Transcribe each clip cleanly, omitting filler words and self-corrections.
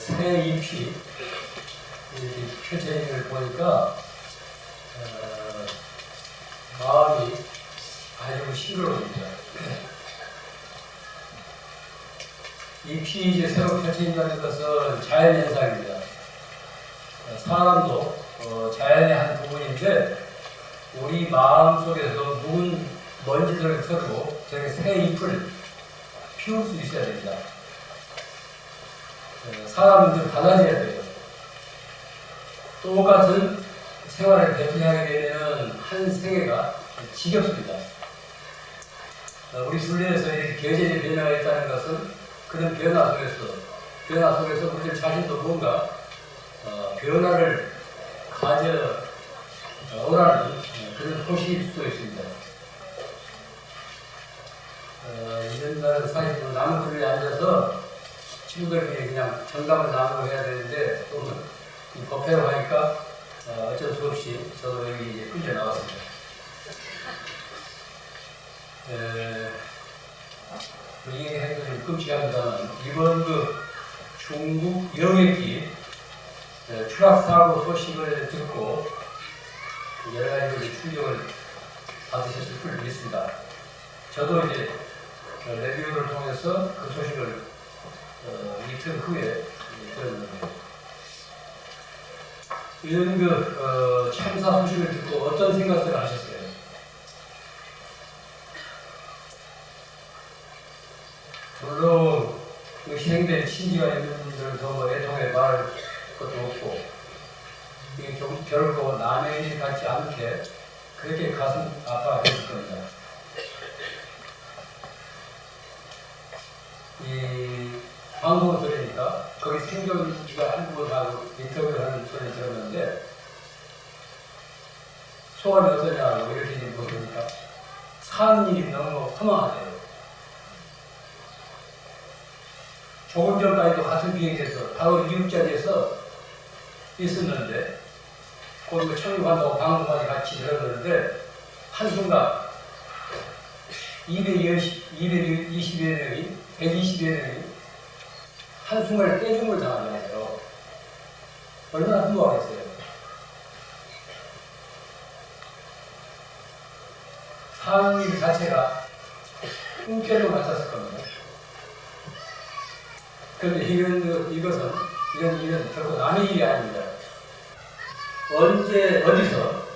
새 잎이 펼쳐지는 걸 보니까 마음이 아주 싱그러웁니다. 잎이 이제 새로 펼쳐진다는 것은 자연현상입니다. 사람도 자연의 한 부분인데 우리 마음 속에서 묵은 먼지들을 털고 저렇게 새 잎을 피울 수 있어야 됩니다. 사람은 좀 달라져야 돼요. 똑같은 생활을 배팅하게 되면 한 세계가 지겹습니다. 우리 순례에서 이렇게 계절의 변화가 있다는 것은 그런 변화 속에서 우리들 자신도 뭔가 변화를 가져오라는 그런 소식일 수도 있습니다. 이런 날은 사실 나무들에 앉아서 친구들끼리 그냥 정담을 나누고 해야 되는데 오늘 이 법회로 하니까 어쩔 수 없이 저도 여기 이제 끌려 나왔습니다. 이 얘기하기가 좀 끔찍합니다만 이번 중국 영해기 추락사고 소식을 듣고 여러 가지 충격을 받으셨을 줄 믿습니다. 저도 이제 레디오를 통해서 그 소식을 이틀 후에 들었는데 이런 참사 소식을 듣고 어떤 생각을 하셨어요? 물론 희생된 친지가 있는 분들은 더 애통에 말할 것도 없고 이게 결코 남의 일 같지 않게 그렇게 가슴 아파했을 겁니다. 이 방송을 들으니까 거기 생존기가 한 분하고 인터뷰를 하는 소리를 들었는데 소감이 어떠냐고 이렇게 물으니까 사는 일이 너무 허망하대요. 조금 전까지도 같은 비행기에서 바로 미국자리에서 있었는데 거기 착륙한다고 방송까지 같이 들었는데 한순간 220여 명이 120여 명이 한순간에 떼죽음을 당하잖아요. 얼마나 훌륭하겠어요. 상일 자체가 꿈결로 같았을 겁니다. 그런데 이것은 이런 일은 결코 남의 일이 아닙니다. 언제 어디서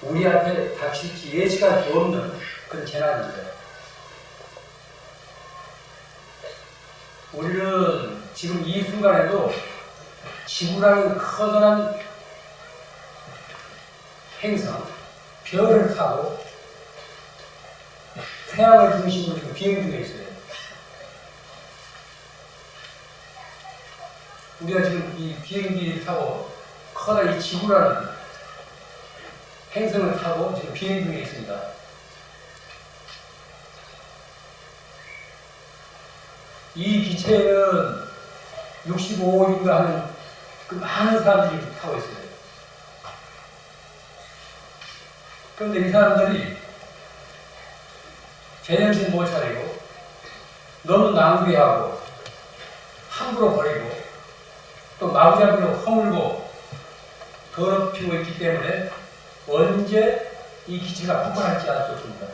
우리 앞에 닥칠지 예측할 수 없는 그런 재난입니다. 우리는 지금 이 순간에도 지구라는 커다란 행성, 별을 타고 태양을 중심으로 지금 비행 중에 있어요. 우리가 지금 이 비행기를 타고 커다란 이 지구라는 행성을 타고 지금 비행 중에 있습니다. 이 기체는 65억인가 하는 그 많은 사람들이 타고 있어요. 그런데 이 사람들이 제정신 못 차리고 너무 낭비하고 함부로 버리고 또 마구잡이로 허물고 더럽히고 있기 때문에 언제 이 기체가 폭발할지 알 수 없습니다.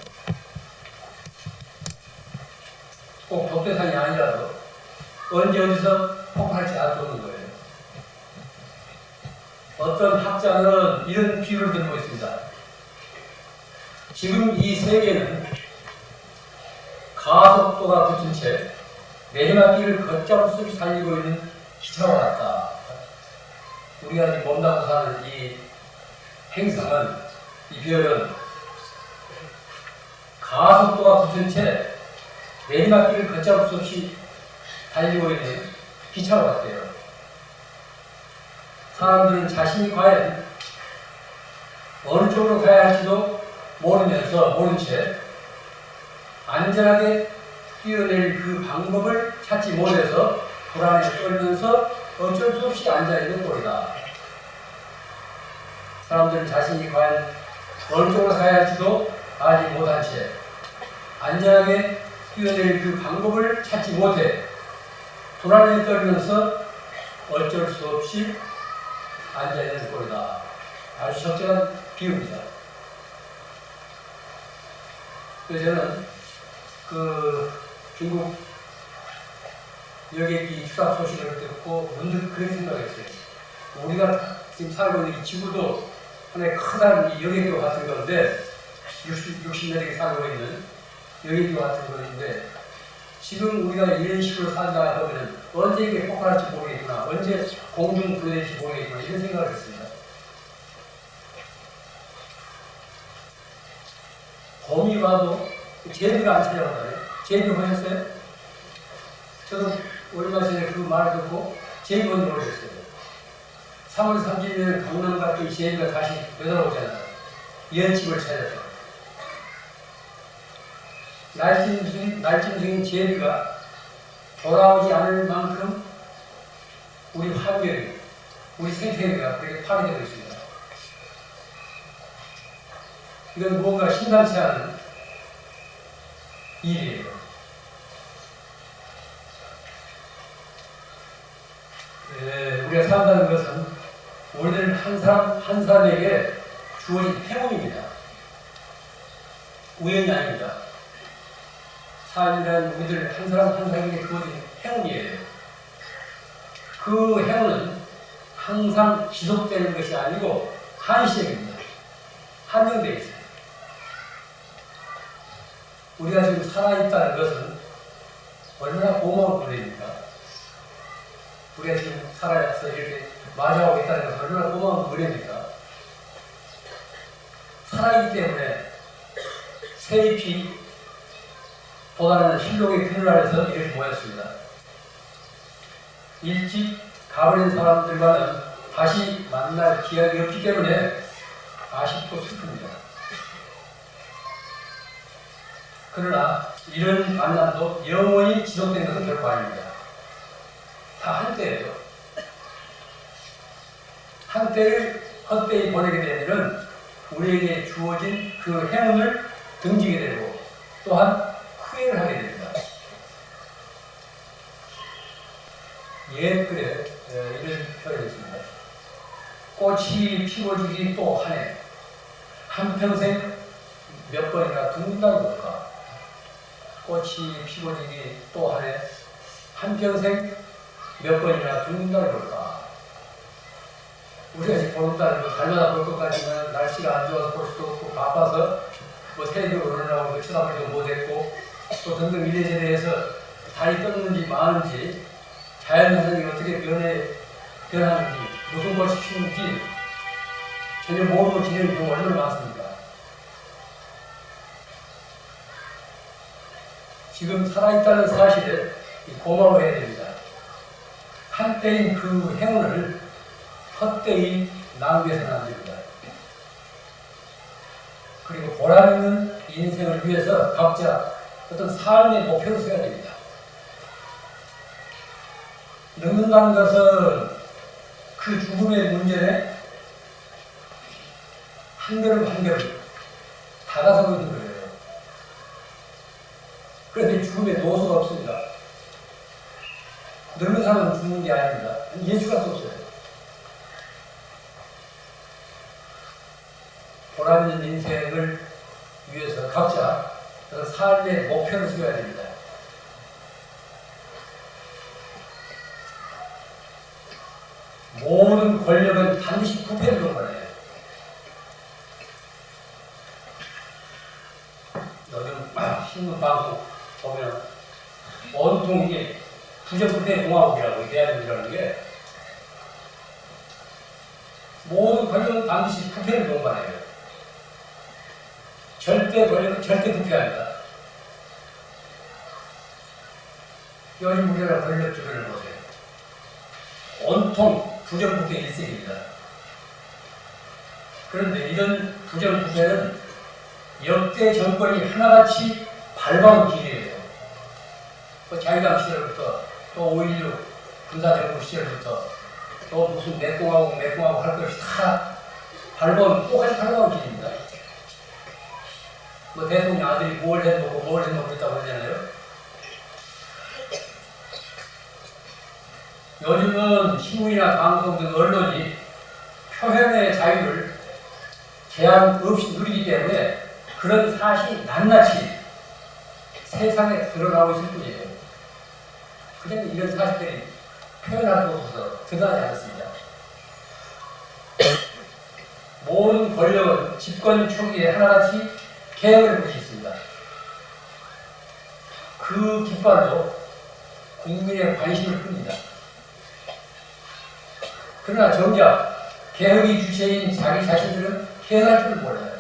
꼭 독대산이 아니라도 언제 어디서 폭발할지 알 수 없는 거예요. 어떤 학자는 이런 비유를 들고 있습니다. 지금 이 세계는 가속도가 붙은 채 내리막길을 걷잡을 수 없이 달리고 있는 기차와 같다. 우리가 지금 몸담고 사는 이 행성은, 이 별은 가속도가 붙은 채 내리막길을 걷잡을 수 없이 달리고 있는 기차와 같아요. 사람들은 자신이 과연 어느 쪽으로 가야 할지도 모른 채 안전하게 뛰어낼 그 방법을 찾지 못해서 불안에 떨면서 어쩔 수 없이 앉아있는 꼴이다. 사람들은 자신이 과연 어느 쪽으로 가야 할지도 알지 못한 채 안전하게 뛰어낼 그 방법을 찾지 못해 불안에 떨면서 어쩔 수 없이 앉아있는 꼴이다. 아주 적절한 비유입니다. 그래서 저는 그 중국 여객기 추락 소식을 듣고 문득 그런 생각했어요. 우리가 지금 살고 있는 이 지구도 하나의 커다란 이 여객기와 같은 건데 60몇 개 살고 있는 여객기와 같은 건데 지금 우리가 이런 식으로 살다 보면 언제 이게 폭발할지 모르겠구나, 언제 공중 분해될지 모르겠구나 이런 생각을 했습니다. 봄이 와도 제비가 안 찾아오잖아요. 제비 보셨어요? 저도 얼마 전에 그 말을 듣고 제비 온 줄 모르겠어요. 3월 30일 강남 갔더니 제비가 다시 되돌아오잖아요. 이연집을 찾아서. 날짐승인 제비가 돌아오지 않을 만큼 우리 환경이, 우리 생태계가 그렇게 파괴되고 있습니다. 이건 뭔가 심상치 않은 일이에요. 우리가 산다는 것은 우리들 한 사람 한 사람에게 주어진 행운입니다. 우연이 아닙니다. 삶이란 우리들 한 사람 한 사람에게 주어진 행운이에요. 그 행운은 항상 지속되는 것이 아니고 한시적입니다. 한정되어 있어요. 우리가 지금 살아있다는 것은 얼마나 고마운 노래입니까? 우리가 지금 살아서 이렇게 맞이하고 있다는 것은 얼마나 고마운 노래입니까? 살아있기 때문에 새잎이 보다는 실록의 그늘 아래서 이렇게 모였습니다. 일찍 가버린 사람들과는 다시 만날 기약이 없기 때문에 아쉽고 슬픕니다. 그러나 이런 만남도 영원히 지속된 것은 결코 아닙니다. 다 한때예요. 한때를 헛되이 보내게 되면 우리에게 주어진 그 행운을 등지게 되고 또한 후회를 하게 됩니다. 옛글에 이런 표현이 있습니다. 꽃이 피워지기 또 한 해, 한평생 몇 번이나 둥근다는 걸까? 꽃이 피워지기 또 한 해, 한평생 몇 번이나 둥근다는 걸까? 우리가 지금 보름달 달마다 볼 것 같지만 날씨가 안 좋아서 볼 수도 없고 바빠서 뭐 텔레비로 오느라고 쳐다보지도 못했고 또 등등 이래저래해서 달이 떴는지 마는지 자연현상이 어떻게 변하는지 무슨 것이 피는지 전혀 모르고 지내는 경우가 얼마나 많습니까? 지금 살아있다는 사실에 고마워해야 됩니다. 한때인 그 행운을 헛되이 낭비해서는 안 됩니다. 그리고 보람있는 인생을 위해서 각자 어떤 삶의 목표를 세워야 됩니다. 늙는다는 것은 그 죽음의 문제에 한 걸음 한 걸음 다가서고 있는 거예요. 그런데 죽음에 노소가 없습니다. 늙는 사람은 죽는 게 아닙니다. 예측할 수 없어요. 보람있는 인생을 위해서 각자 삶의 목표를 세워야 됩니다. 모든 권력은 반드시 부패를 동반해요. 요즘 신문 방송 보면 온통 이게 부정부패 공화국이라고 대한민국이라는 게 모든 권력은 반드시 부패를 동반해요. 절대 부패합니다. 요즘 우리나라 권력 주변을 보세요. 온통 부정부패 일색입니다. 그런데 이런 부정부패는 역대 정권이 하나같이 밟아온 길이에요. 자유당 시절부터 또 5.16 군사정부 시절부터 또 무슨 매공하고 할 것이 다 똑같이 밟아온 길입니다. 뭐 대통령 아들이 뭘 해놓고 그랬다고 하잖아요. 요즘은 신문이나 방송 등 언론이 표현의 자유를 제한 없이 누리기 때문에 그런 사실이 낱낱이 세상에 드러나고 있을 뿐이에요. 그냥 이런 사실들이 표현할 수 없어서 드러나지 않습니다. 모든 권력은 집권 초기에 하나같이 개혁을 할 수 있습니다. 그 깃발로 국민의 관심을 끕니다. 그러나 정작 개혁의 주체인 자기 자신들은 해낼 줄 몰라요.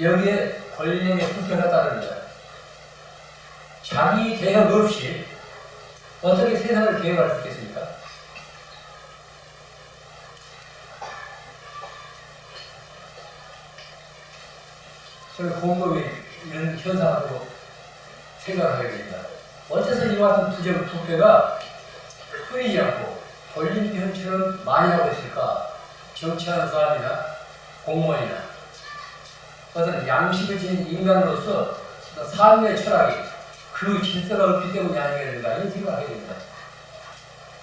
여기에 권력의 승패가 따릅니다. 자기 개혁 없이 어떻게 세상을 개혁할 수 있겠습니까? 저는 곰곰이 이런 현상으로 생각하게 됩니다. 어째서 이와 같은 부정 부패가 끊이지 않고 돌림병처럼 많이 하고 있을까? 정치하는 사람이나 공무원이나 어떤 양식을 지닌 인간으로서 삶의 철학이 그 질서가 없기 때문이 아니겠는가 이런 생각을 하게 됩니다.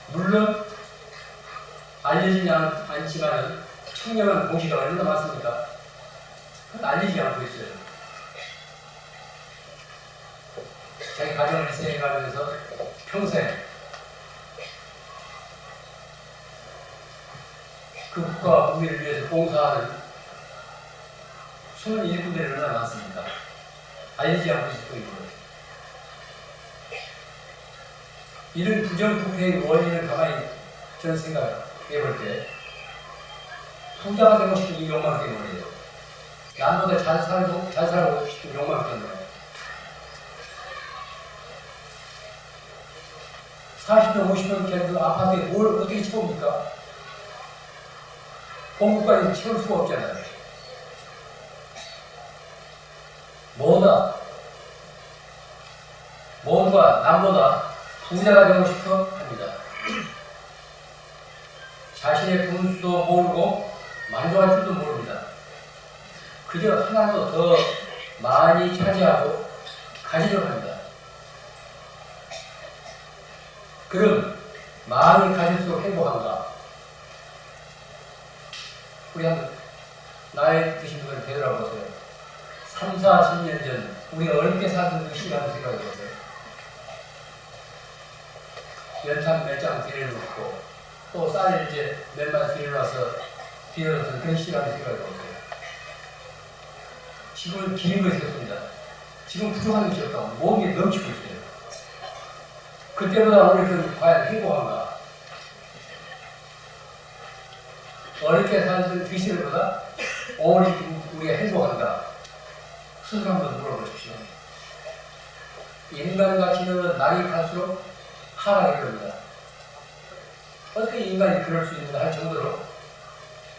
물론 알려지지 않지만 청렴한 공시가 얼마나 많습니까? 그건 알리지 않고 있어요. 자기 가정을 희생해가면서 평생 그 국가와 국민을 위해서 봉사하는 수많은 일꾼들이 얼마나 많습니까? 알리지 않고 있을 뿐이고요. 이런 부정부패의 원인을 가만히 저는 생각해 볼 때 부자가 되고 싶은 이 욕망 때문이에요. 남보다 잘 살고 싶은 욕망 때문에 40년, 50년 된 그 아파트에 뭘 어떻게 채웁니까? 공급까지 채울 수가 없잖아요. 모두가 남보다 부자가 되고 싶어 합니다. 자신의 분수도 모르고 만족할 줄도 모릅니다. 그저 하나도 더 많이 차지하고 가지려고 합니다. 그럼 많이 가질수록 행복한가? 우리 한번 나이 드신 분을 되돌아보세요. 3, 40년 전 우리가 어렵게 살던 그 시간을 생각해보세요. 연탄 몇 장 들여놓고 또 쌀 이제 몇만 들여놔서 비워놓던 그런 시간을 생각해보세요. 지금은 긴 것이 없습니다. 지금 부족한 것이 없다고 몸이 넘치고 있어요. 그때보다 우리는 과연 행복한가? 어렵게 살던 그 시절보다 우리가 행복한가? 스스로 한번 물어보십시오. 인간 가치는 날이 갈수록 하락이 됩니다. 어떻게 인간이 그럴 수 있는가 할 정도로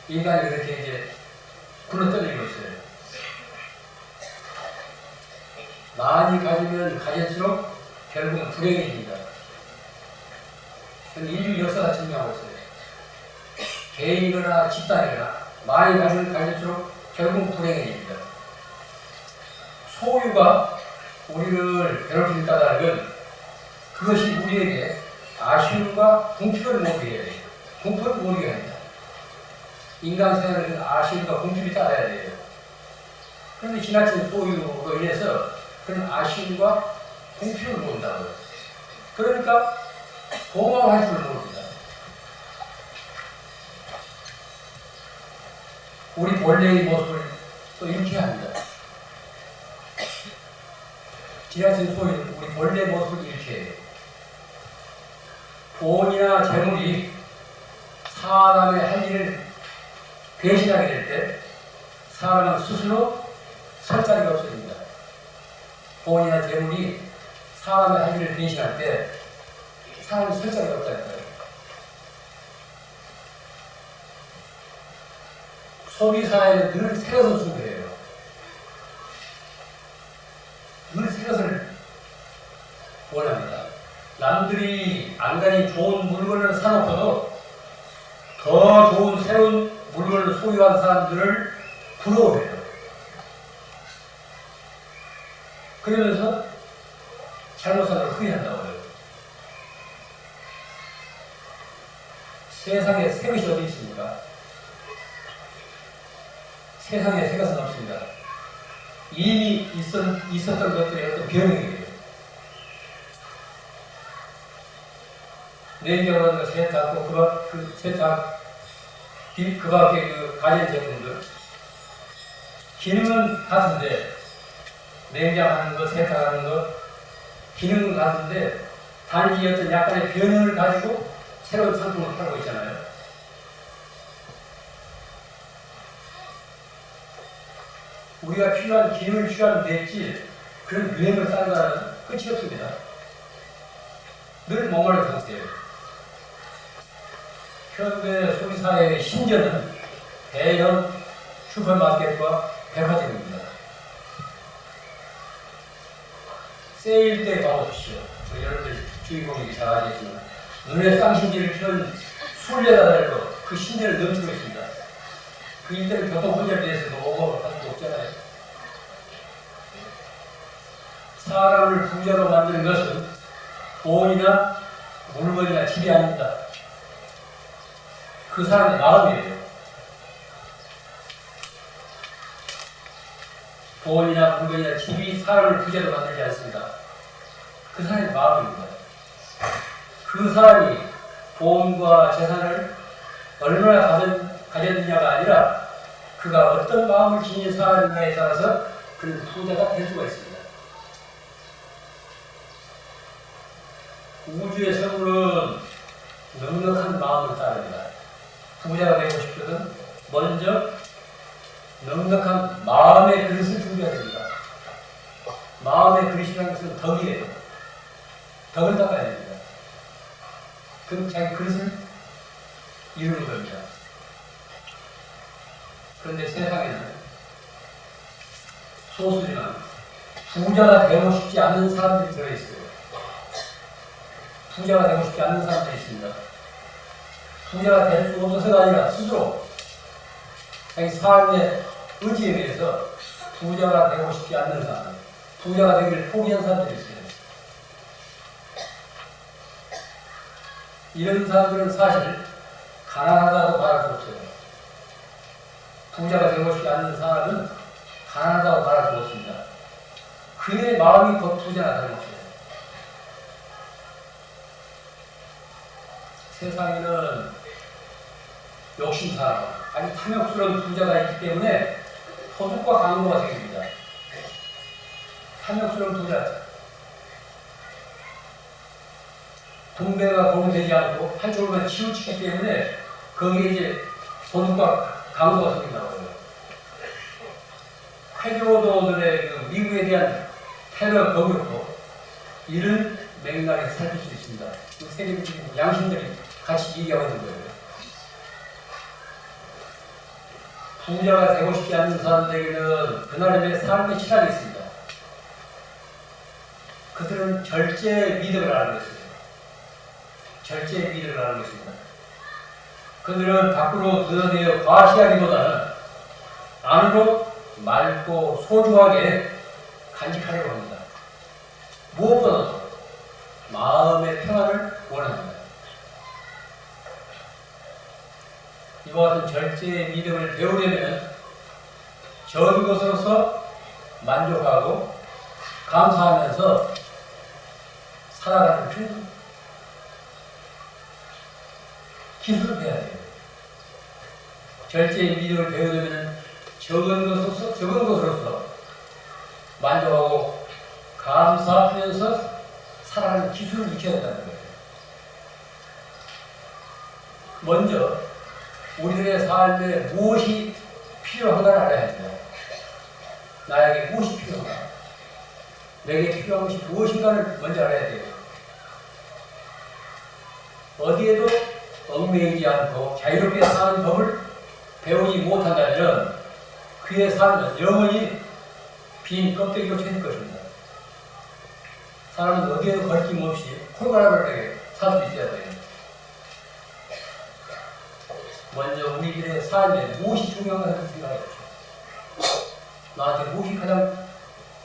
인간이 그렇게 이제 굴러떨리고 있어요. 많이 가지면 가질수록 결국은 불행해집니다. 인류 역사가 증명하고 있어요. 개인이거나 집단이거나 많이 가지면 가질수록 결국은 불행해집니다. 소유가 우리를 괴롭힐 까닭은 그것이 우리에게 아쉬움과 궁핍을 모르게 해야 돼요. 궁핍을 모르게 합니다. 인간 생활에는 아쉬움과 궁핍이 따라야 돼요. 그런데 지나친 소유로 인해서 그런 아쉬움과 궁핍을 모른다고요. 그러니까 고마워할 줄 모릅니다. 우리 본래의 모습을 또 이렇게 합니다. 지나친 소유는 우리 본래의 모습을 이렇게 해요. 돈이나 재물이 사람의 할 일을 대신하게 될 때 사람은 스스로 설 자리가 없어집니다. 돈이나 재물이 사람의 할 일을 대신할 때 사람이 설 자리가 없다니까요. 소비사회는 늘 새 것을 숭배해요. 늘 새 것을 원합니다. 남들이 안간히 좋은 물건을 사놓고도 더 좋은 새로운 물건을 소유한 사람들을 부러워해요. 그러면서 잘못 산 걸 후회한다고 해요. 세상에 새 것이 어디 있습니까? 세상에 새 것은 없습니다. 이미 있었던 것들의 어떤 변형이에요. 냉장고라든가 세탁고 그 세탁 그 밖에 그 가전 제품들 기능은 같은데 냉장하는 거 세탁하는 거 기능은 같은데 단지 어떤 약간의 변형을 가지고 새로운 상품을 팔고 있잖아요. 우리가 필요한 기능을 취하면 됐지 그런 유행을 따르다는 끝이 없습니다. 늘 목마른 상태예요. 현대 소비사회의 신전은 대형 슈퍼마켓과 백화점입니다. 세일 때 가보십시오. 여러분들 주인공이 잘 아시지만 눈에 쌍신지를 편 순례가 달고 그 신전을 넘치고 있습니다. 그 인터넷 교통 혼잡에 대해서 너무 할 수 없잖아요. 사람을 부자로 만드는 것은 돈이나 물건이나 집이 아닙니다. 그 사람의 마음이에요. 돈이나 물건이나 집이 사람을 부자로 만들지 않습니다. 그 사람의 마음입니다. 그 사람이 돈과 재산을 얼마나 가졌느냐가 아니라 그가 어떤 마음을 지닌 사람인가에 따라서 그는 부자가 될 수가 있습니다. 우주의 선물은 넉넉한 마음을 따릅니다. 부자가 되고 싶거든 먼저 넉넉한 마음의 그릇을 준비해야 됩니다. 마음의 그릇이라는 것은 덕이에요. 덕을 닦아야 됩니다. 그럼 자기 그릇을 이루는 겁니다. 그런데 세상에는 소수지만 부자가 되고 싶지 않는 사람들이 들어있어요. 부자가 되고 싶지 않는 사람들이 있습니다. 부자가 될 수 없어서가 아니라 스스로 자기 삶의 의지에 대해서 부자가 되고 싶지 않는 사람, 부자가 되기를 포기한 사람들이 있어요. 이런 사람들은 사실 가난하다고 말할 수 없어요. 부자가 되고 싶지 않는 사람은 가난하다고 말할 수 없습니다. 그의 마음이 곧 부자나 다름없어요. 세상에는 욕심사람, 아주 탐욕스러운 부자가 있기 때문에 도둑과 강도가 생깁니다. 탐욕스러운 부자. 동배가 공유되지 않고 한쪽으로만 치우치기 때문에 거기에 이제 도둑과 강도가 생긴다고 해요. 회교도들의 그 미국에 대한 테러 공격도 이런 맥락에서 살필 수 있습니다. 세계적인 양심들이 같이 얘기하고 있는 거예요. 부자가 되고 싶지 않는 사람들에게는 그나름의 삶의 철학이 있습니다. 그들은 절제 미덕을 알고 있습니다. 절제 미덕을 알고 있습니다. 그들은 밖으로 드러내어 과시하기보다는 안으로 맑고 소중하게 간직하려고 합니다. 무엇보다도 마음의 평안을 원합니다. 이와 같은 절제의 믿음을 배우려면 적은 것으로서 만족하고 감사하면서 살아가는 기술을 배워야 돼요. 절제의 믿음을 배우려면 적은 것으로서 만족하고 감사하면서 살아가는 기술을 익혀야 된다는 거예요. 먼저 우리들의 삶에 무엇이 필요한가를 알아야 합니다. 나에게 무엇이 필요한가? 내게 필요한 것이 무엇인가를 먼저 알아야 돼요. 어디에도 얽매이지 않고 자유롭게 사는 법을 배우지 못한다면 그의 삶은 영원히 빈 껍데기로 채울 것입니다. 사람은 어디에도 거리낌 없이 콜가라하게 살 수 있어야 돼요. 먼저 우리들의 삶에 무엇이 중요한가를 생각해보십시오. 나한테 무엇이 가장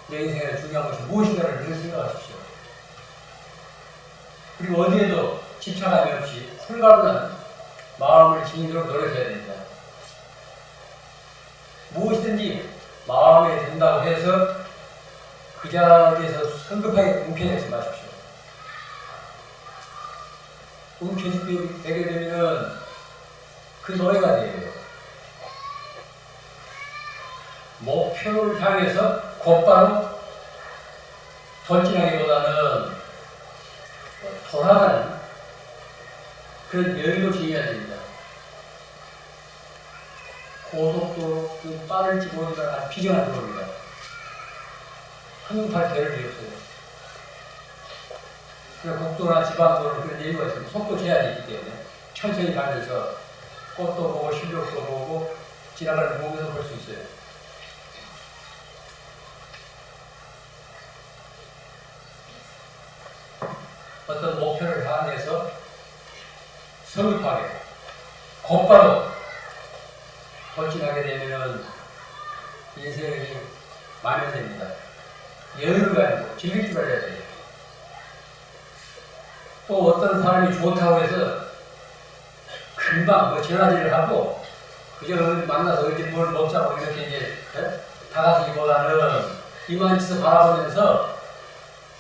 내 인생에 중요한 것이 무엇인가를 늘 생각하십시오. 그리고 어디에도 집착함이 없이 홀가분한 마음을 지니도록 노력해야 됩니다. 무엇이든지 마음에 든다고 해서 그 자리에서 성급하게 움켜쥐지 마십시오. 움켜쥐게 되게 되면 그 노예가 돼요. 목표를 향해서 곧바로 돌진하기보다는 돌아가는 그런 여유도 지어야 됩니다. 고속도로 빠를지 모르니까 비정한 도로입니다. 한눈팔 대를 이었어요. 그래서 국도나 지방도로는 그런 예유가 있습니다. 속도 제한이 있기 때문에 천천히 가면서 꽃도 보고 실력도 보고 지나가는 보면서 볼 수 있어요. 어떤 목표를 향해서 성급하게 곧바로 돌진하게 되면 인생이 만연됩니다. 여유를 가지고 즐길 줄 알아야 돼요. 또 어떤 사람이 좋다고 해서 금방 전화질을 하고 그저 만나서 어디 뭘 먹자고 이렇게 이제 다가서기보다는 이만치서 바라보면서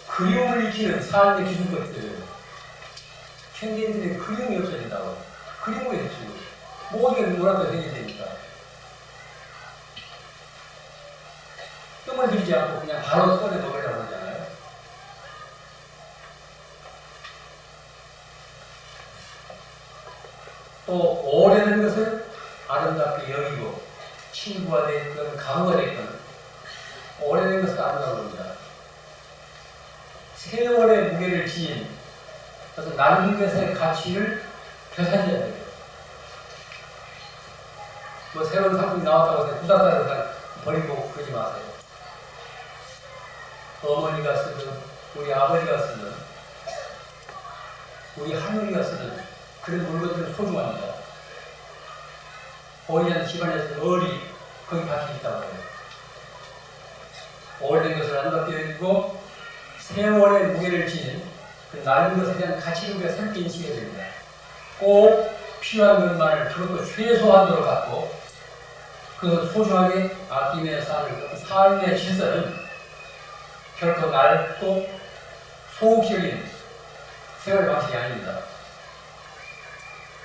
그리움을 익히는 삶의 기술도 있어요. 현대인들의 그리움이 없어진다고. 그리움이 없어지고 모든 게 뭐라도 생기게 되니까. 뜸을 들이지 않고 그냥 바로 꺼내 먹으려고 하잖아요. 또 오래된 것을 아름답게 여기고 친구가 됐건 가부가 됐건 오래된 것을 아름다운 겁니다. 세월의 무게를 지닌 그래서 남은 것의 가치를 되살려야 돼요. 뭐 새로운 상품이 나왔다고 해서 부담따라서 버리고 그러지 마세요. 어머니가 쓰든 우리 아버지가 쓰든 우리 할머니가 쓰든 그런 물건들은 소중합니다. 오래된 집안에서 얼이 거기 박혀 있다고 해요. 오래된 것을 아름답게 여기고 세월의 무게를 지닌 그 낡은 것에 대한 가치를 우리가 새롭게 인식해야 됩니다. 꼭 필요한 것만을 그것도 최소한도로 갖고 그것을 소중하게 아끼며 사는 그 삶의 질서는 결코 낡고 소극적인 생활 방식이 아닙니다.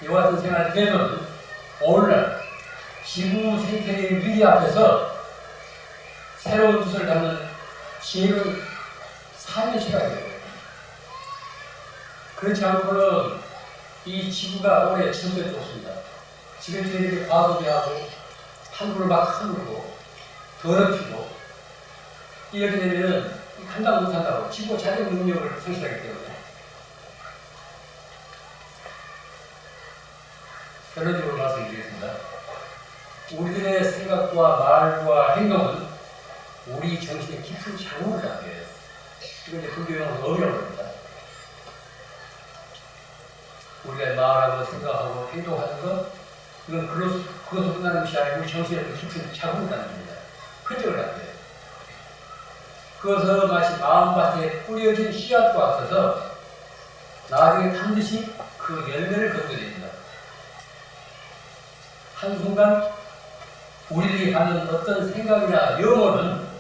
이와 같은 생활 태도는 오늘날 지구 생태계의 위기 앞에서 새로운 뜻을 갖는 지혜를 삶의 시각이에요. 그렇지 않고는 이 지구가 오래 지속될 수 없습니다. 지금 저희들이 과소비하고 함부로 막 허물고 더럽히고 이렇게 되면 감당 못한다고 지구가 자격 능력을 상실하기 때문에 결론적으로 말씀드리겠습니다. 우리들의 생각과 말과 행동은 우리 정신의 깊은 자국을 남겨요. 이건 이제 불교용어로 의라고 합니다. 우리가 말하고 생각하고 행동하는 것, 이건 그것으로 끝나는 것이 아니고 정신의 깊은 자국을 남깁니다. 흔적을 남겨요. 그것은 마치 마음밭에 뿌려진 씨앗과 같아서 나중에 반드시 그 열매를 거두게 됩니다. 한순간 우리들이 갖는 어떤 생각이나 영혼은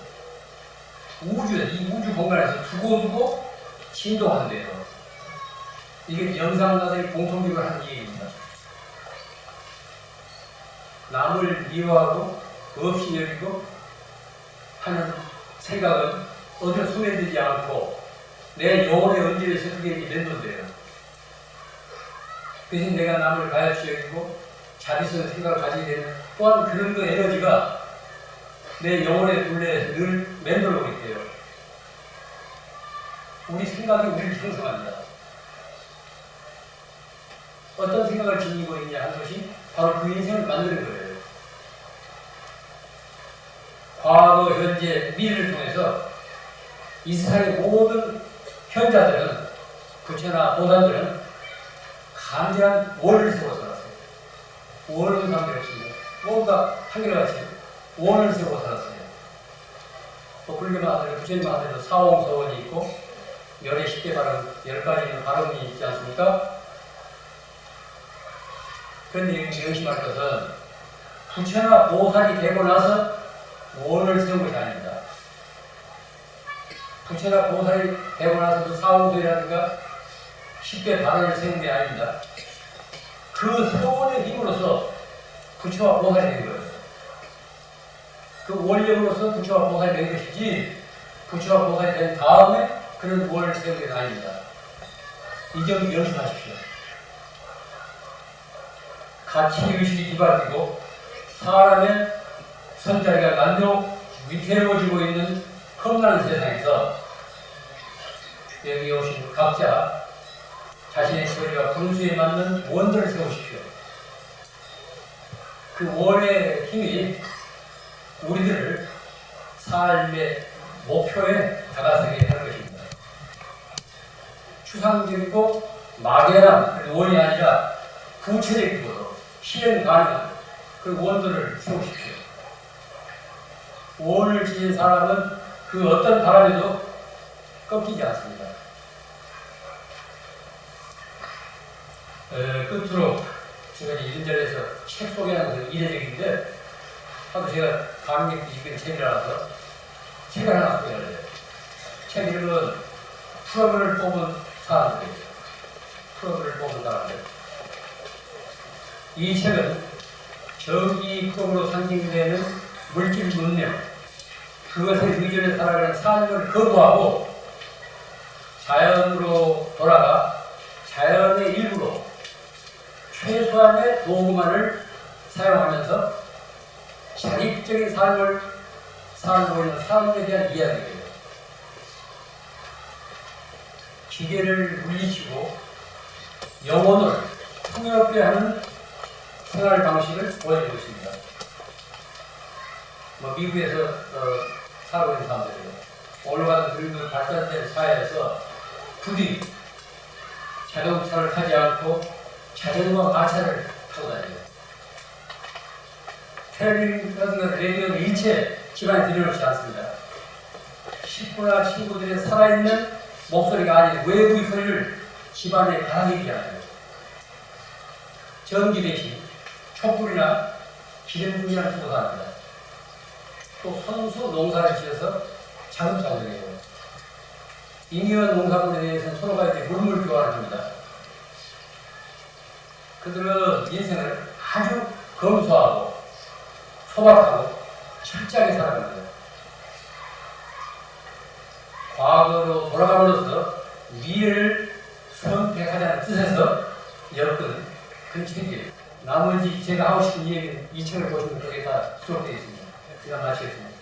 이 우주 공간에서 두고두고 진동한대요. 이게 영상가들이 공통적으로 하는 얘기입니다. 남을 미워하고 없이 여기고 하는 생각은 어디로 소멸되지 않고 내 영혼의 언질에서 그게 맴돈돼요. 대신 내가 남을 가엾이 여기고 자비스러운 생각을 가지게 되는 또한 그런 그 에너지가 내 영혼의 둘레에 늘 맴돌고 있대요. 우리 생각이 우리를 형성합니다. 어떤 생각을 지니고 있냐 하는 것이 바로 그 인생을 만드는 거예요. 과거, 현재, 미래를 통해서 이 세상의 모든 현자들은 부처나 보살들은 간절한 원을 세워 살았어요. 원은 관계없습니다. 뭔가 한결같이 원을 세워 살았어요. 또 불교마들, 부처님마들도 사홍서원이 있고 열의 10대 발음, 10가지 발음이 있지 않습니까? 그런데 명심할 것은 부처나 보살이 되고 나서 원을 세운 것이 아닙니다. 부처나 보살이 되고 나서도 사후도라든가 10대 발언을 세운 게 아닙니다. 그 세원의 힘으로서 부처와 보살이 된 거예요. 그 원력으로서 부처와 보살이 된 것이지 부처와 보살이 된 다음에 그런 원을 세운 게 아닙니다. 이 점 명심하십시오. 가치의식이 뒤바뀌고 사람의 선자리가 난조 위태로워지고 있는 험난한 세상에서 여기 오신 각자 자신의 처리와 분수에 맞는 원들을 세우십시오. 그 원의 힘이 우리들을 삶의 목표에 다가서게 하는 것입니다. 추상적이고 막연한 원이 아니라 구체적이고 실현 가능한 그 원들을 세우십시오. 원을 지닌 사람은 그 어떤 바람에도 꺾이지 않습니다. 끝으로 제가 이런 자리에서 책 소개하는 것은 이례적인데 하도 제가 감격이 있는 책이라서 책을 하나 소개를 해요. 책 이름은 프로그램을 뽑은 사람들이에요. 프로그램을 뽑은 사람들. 이 책은 정의 프로그램으로 상징되는 물질 문명, 그것에 의존해 살아가는 삶을 거부하고 자연으로 돌아가 자연의 일부로 최소한의 도구만을 사용하면서 자립적인 삶을 살고 있는 사람에 대한 이야기예요. 기계를 물리치고 영혼을 풍요롭게 하는 생활 방식을 보여주고 있습니다. 미국에서 살고 있는 사람들이에요. 오늘 같은 그 발전된 사회에서 부디 자동차를 타지 않고 자전거 마차를 타고 다녀요. 텔레비전 같은 라디오는 일체 집안에 들여놓지 않습니다. 식구나 친구들의 살아있는 목소리가 아닌 외부의 소리를 집안에 가라앉히지 않아요. 전기 대신 촛불이나 기름불이나 쓰고 삽니다. 또 선수 농사를 지어서 자급자족해요. 잉여 농사물에 대해서는 서로가 이제 물물 교환을 합니다. 그들은 인생을 아주 검소하고 소박하고 철저하게 살아갑니다. 과거로 돌아감으로써 미래를 선택하자는 뜻에서 엮은 그 책이에요. 나머지 제가 하고 싶은 얘기는 이 책을 보시면 거기에 다 수록되어 있습니다. 제가 마치겠습니다.